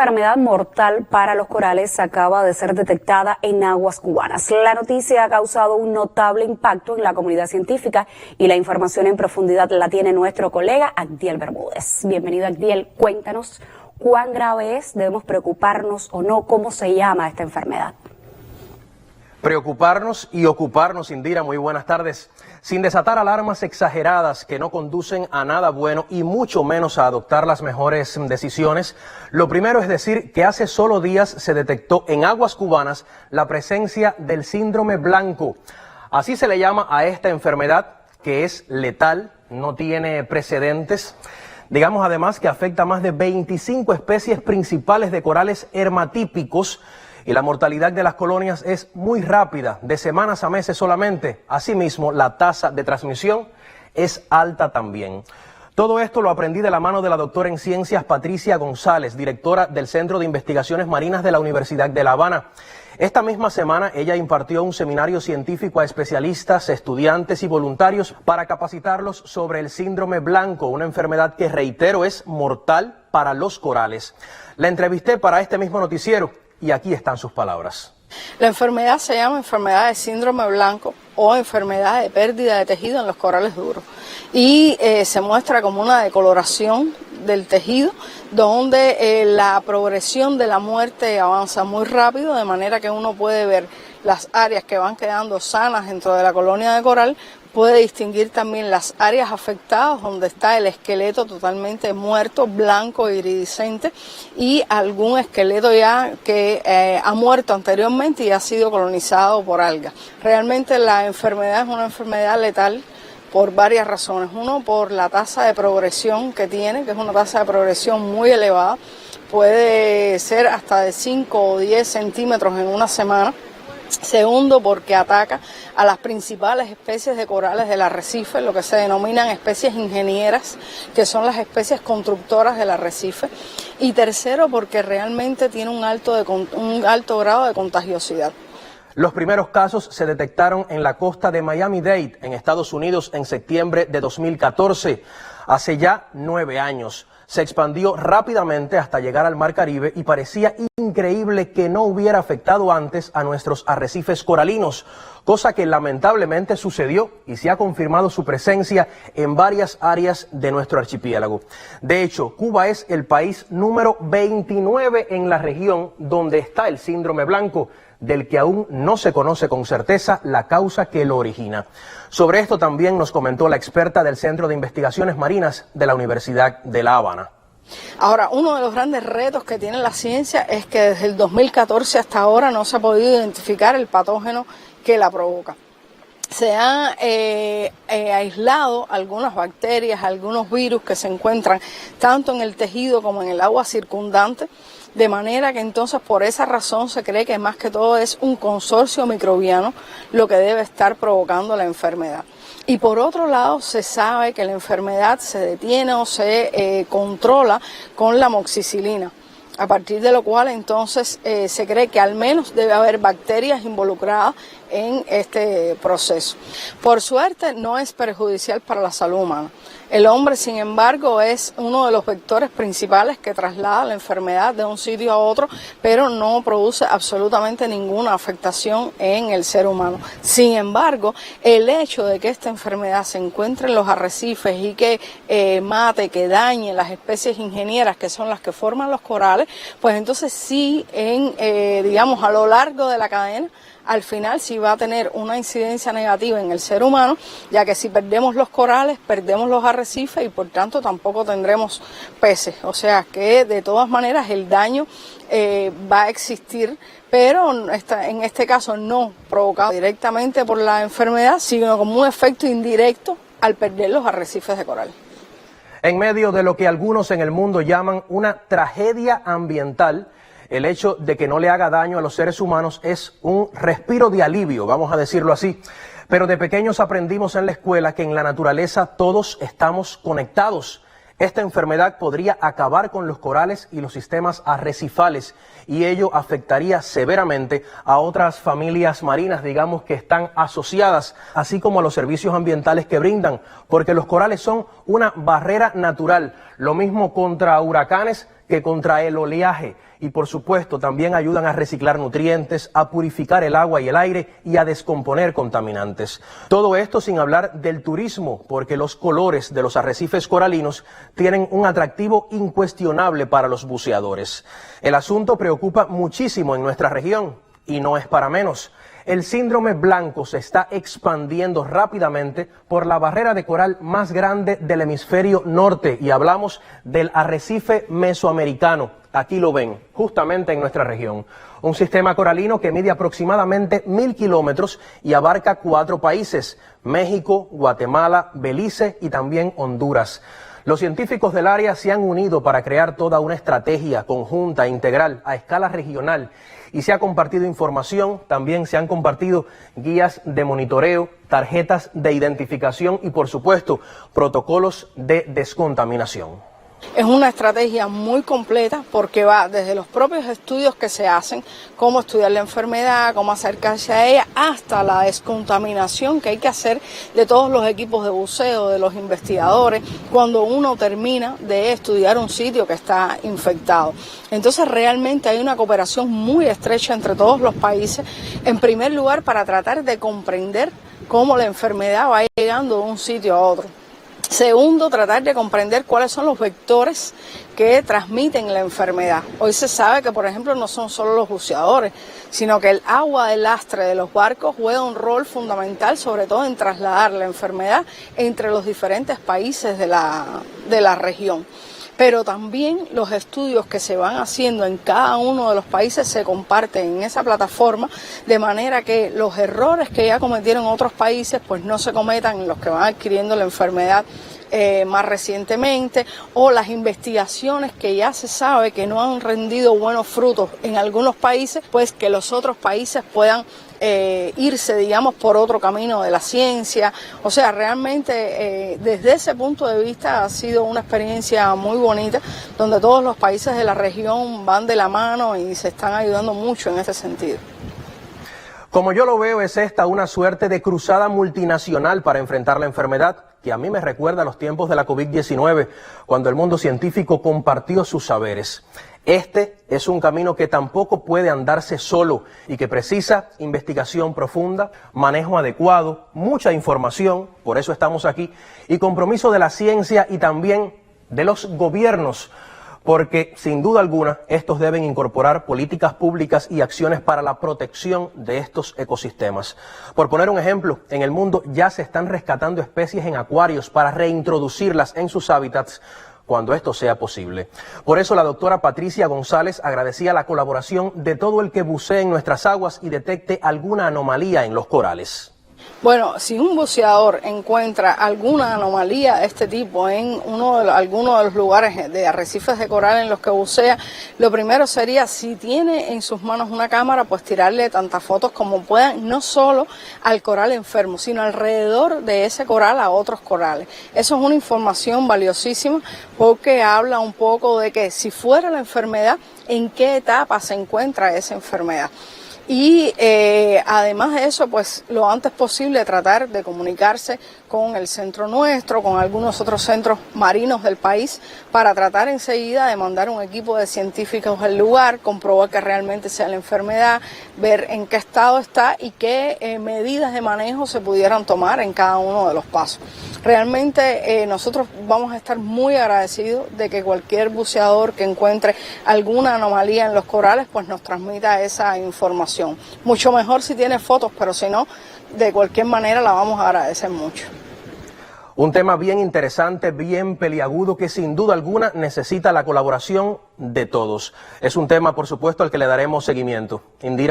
enfermedad mortal para los corales acaba de ser detectada en aguas cubanas. La noticia ha causado un notable impacto en la comunidad científica y la información en profundidad la tiene nuestro colega Agdiel Bermúdez. Bienvenido, Agdiel. Cuéntanos cuán grave es, debemos preocuparnos o no, cómo se llama esta enfermedad. Preocuparnos y ocuparnos, Indira, muy buenas tardes. Sin desatar alarmas exageradas que no conducen a nada bueno y mucho menos a adoptar las mejores decisiones, lo primero es decir que hace solo días se detectó en aguas cubanas la presencia del síndrome blanco. Así se le llama a esta enfermedad, que es letal, no tiene precedentes. Digamos además que afecta a más de 25 especies principales de corales hermatípicos, y la mortalidad de las colonias es muy rápida, de semanas a meses solamente. Asimismo, la tasa de transmisión es alta también. Todo esto lo aprendí de la mano de la doctora en ciencias Patricia González, directora del Centro de Investigaciones Marinas de la Universidad de La Habana. Esta misma semana ella impartió un seminario científico a especialistas, estudiantes y voluntarios para capacitarlos sobre el síndrome blanco, una enfermedad que, reitero, es mortal para los corales. La entrevisté para este mismo noticiero y aquí están sus palabras. La enfermedad se llama enfermedad de síndrome blanco o enfermedad de pérdida de tejido en los corales duros y se muestra como una decoloración del tejido donde la progresión de la muerte avanza muy rápido, de manera que uno puede ver las áreas que van quedando sanas dentro de la colonia de coral. Puede distinguir también las áreas afectadas donde está el esqueleto totalmente muerto, blanco, iridiscente, y algún esqueleto ya que ha muerto anteriormente y ha sido colonizado por algas. Realmente la enfermedad es una enfermedad letal por varias razones. Uno, por la tasa de progresión que tiene, que es una tasa de progresión muy elevada. Puede ser hasta de 5 o 10 centímetros en una semana. Segundo, porque ataca a las principales especies de corales del arrecife, lo que se denominan especies ingenieras, que son las especies constructoras del arrecife. Y tercero, porque realmente tiene un alto grado de contagiosidad. Los primeros casos se detectaron en la costa de Miami-Dade, en Estados Unidos, en septiembre de 2014, hace ya 9 años. Se expandió rápidamente hasta llegar al Mar Caribe y parecía increíble que no hubiera afectado antes a nuestros arrecifes coralinos, cosa que lamentablemente sucedió y se ha confirmado su presencia en varias áreas de nuestro archipiélago. De hecho, Cuba es el país número 29 en la región donde está el síndrome blanco, del que aún no se conoce con certeza la causa que lo origina. Sobre esto también nos comentó la experta del Centro de Investigaciones Marinas de la Universidad de La Habana. Ahora, uno de los grandes retos que tiene la ciencia es que desde el 2014 hasta ahora no se ha podido identificar el patógeno que la provoca. Se han aislado algunas bacterias, algunos virus que se encuentran tanto en el tejido como en el agua circundante, de manera que entonces por esa razón se cree que más que todo es un consorcio microbiano lo que debe estar provocando la enfermedad. Y por otro lado se sabe que la enfermedad se detiene o se controla con la amoxicilina, a partir de lo cual entonces se cree que al menos debe haber bacterias involucradas en este proceso. Por suerte no es perjudicial para la salud humana. El hombre, sin embargo, es uno de los vectores principales que traslada la enfermedad de un sitio a otro, pero no produce absolutamente ninguna afectación en el ser humano. Sin embargo, el hecho de que esta enfermedad se encuentre en los arrecifes y que mate, que dañe las especies ingenieras, que son las que forman los corales, pues entonces sí, digamos, a lo largo de la cadena, al final sí va a tener una incidencia negativa en el ser humano, ya que si perdemos los corales, perdemos los arrecifes y por tanto tampoco tendremos peces. O sea que de todas maneras el daño va a existir, pero en este caso no provocado directamente por la enfermedad, sino como un efecto indirecto al perder los arrecifes de coral. En medio de lo que algunos en el mundo llaman una tragedia ambiental, el hecho de que no le haga daño a los seres humanos es un respiro de alivio, vamos a decirlo así. Pero de pequeños aprendimos en la escuela que en la naturaleza todos estamos conectados. Esta enfermedad podría acabar con los corales y los sistemas arrecifales y ello afectaría severamente a otras familias marinas, digamos, que están asociadas, así como a los servicios ambientales que brindan, porque los corales son una barrera natural, lo mismo contra huracanes que contra el oleaje. y por supuesto también ayudan a reciclar nutrientes, a purificar el agua y el aire y a descomponer contaminantes. Todo esto sin hablar del turismo, porque los colores de los arrecifes coralinos tienen un atractivo incuestionable para los buceadores. El asunto preocupa muchísimo en nuestra región y no es para menos. El síndrome blanco se está expandiendo rápidamente por la barrera de coral más grande del hemisferio norte y hablamos del arrecife mesoamericano. Aquí lo ven, justamente en nuestra región. Un sistema coralino que mide aproximadamente 1000 kilómetros y abarca 4 países: México, Guatemala, Belice y también Honduras. Los científicos del área se han unido para crear toda una estrategia conjunta, integral, a escala regional, y se ha compartido información, también se han compartido guías de monitoreo, tarjetas de identificación y, por supuesto, protocolos de descontaminación. Es una estrategia muy completa porque va desde los propios estudios que se hacen, cómo estudiar la enfermedad, cómo acercarse a ella, hasta la descontaminación que hay que hacer de todos los equipos de buceo, de los investigadores, cuando uno termina de estudiar un sitio que está infectado. Entonces realmente hay una cooperación muy estrecha entre todos los países, en primer lugar para tratar de comprender cómo la enfermedad va llegando de un sitio a otro. Segundo, tratar de comprender cuáles son los vectores que transmiten la enfermedad. Hoy se sabe que, por ejemplo, no son solo los buceadores, sino que el agua del lastre de los barcos juega un rol fundamental, sobre todo en trasladar la enfermedad entre los diferentes países de la región. Pero también los estudios que se van haciendo en cada uno de los países se comparten en esa plataforma, de manera que los errores que ya cometieron otros países pues no se cometan en los que van adquiriendo la enfermedad más recientemente, o las investigaciones que ya se sabe que no han rendido buenos frutos en algunos países, pues que los otros países puedan irse, digamos, por otro camino de la ciencia. O sea, realmente desde ese punto de vista ha sido una experiencia muy bonita, donde todos los países de la región van de la mano y se están ayudando mucho en ese sentido. Como yo lo veo, es esta una suerte de cruzada multinacional para enfrentar la enfermedad, que a mí me recuerda a los tiempos de la COVID-19, cuando el mundo científico compartió sus saberes. Este es un camino que tampoco puede andarse solo y que precisa investigación profunda, manejo adecuado, mucha información, por eso estamos aquí, y compromiso de la ciencia y también de los gobiernos, porque sin duda alguna estos deben incorporar políticas públicas y acciones para la protección de estos ecosistemas. Por poner un ejemplo, en el mundo ya se están rescatando especies en acuarios para reintroducirlas en sus hábitats cuando esto sea posible. Por eso la doctora Patricia González agradecía la colaboración de todo el que bucee en nuestras aguas y detecte alguna anomalía en los corales. Bueno, si un buceador encuentra alguna anomalía de este tipo en alguno de los lugares de arrecifes de coral en los que bucea, lo primero sería, si tiene en sus manos una cámara, pues tirarle tantas fotos como puedan, no solo al coral enfermo, sino alrededor de ese coral a otros corales. Eso es una información valiosísima porque habla un poco de que si fuera la enfermedad, en qué etapa se encuentra esa enfermedad. Y además de eso, pues lo antes posible tratar de comunicarse con el centro nuestro, con algunos otros centros marinos del país, para tratar enseguida de mandar un equipo de científicos al lugar, comprobar que realmente sea la enfermedad, ver en qué estado está y qué medidas de manejo se pudieran tomar en cada uno de los pasos. Realmente nosotros vamos a estar muy agradecidos de que cualquier buceador que encuentre alguna anomalía en los corales pues nos transmita esa información. Mucho mejor si tiene fotos, pero si no, de cualquier manera la vamos a agradecer mucho. Un tema bien interesante, bien peliagudo, que sin duda alguna necesita la colaboración de todos. Es un tema, por supuesto, al que le daremos seguimiento. Indira.